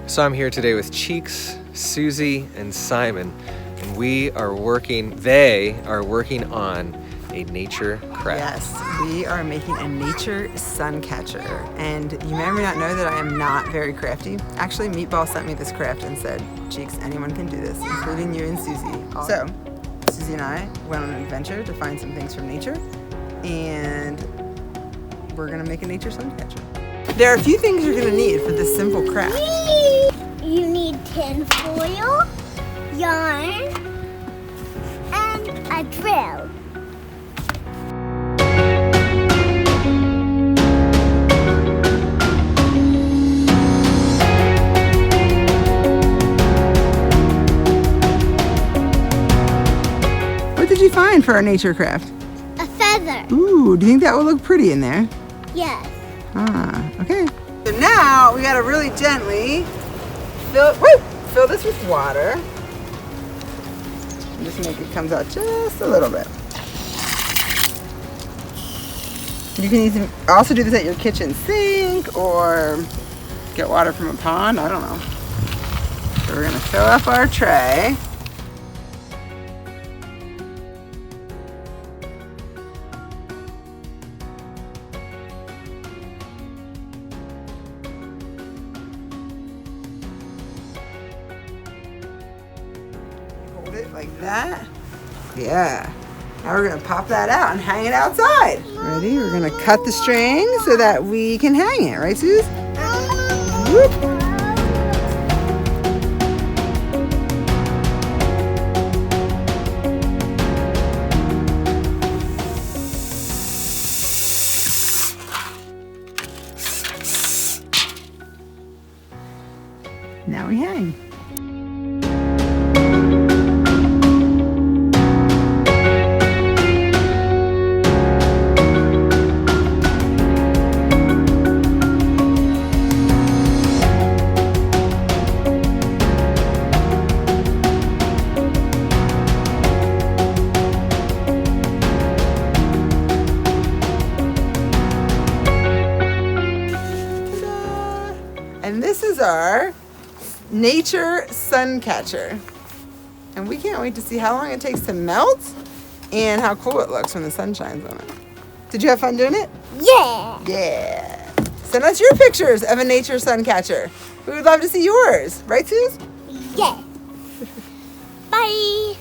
So I'm here today with Cheeks, Susie, and Simon, and they are working on a nature craft. Yes, we are making a nature sun catcher. And you may or may not know that I am not very crafty. Actually, Meatball sent me this craft and said, Cheeks, anyone can do this, including you and Susie. So, Susie and I went on an adventure to find some things from nature, and we're gonna make a nature sun catcher. There are a few things you're gonna need for this simple craft. You need tin foil, yarn, and a drill. What did you find for our nature craft? A feather. Ooh, do you think that will look pretty in there? Yes. Ah, okay. So now we gotta really gently fill this with water. And just make it comes out just a little bit. You can also do this at your kitchen sink or get water from a pond, I don't know. So we're gonna fill up our tray. Hold it like that. Yeah. Now we're gonna pop that out and hang it outside. Ready? We're gonna cut the string so that we can hang it, right, Suze? Whoop. Now we hang. And this is our nature sun catcher. And we can't wait to see how long it takes to melt and how cool it looks when the sun shines on it. Did you have fun doing it? Yeah. Yeah. Send us your pictures of a nature sun catcher. We would love to see yours. Right, Suze? Yeah. Bye.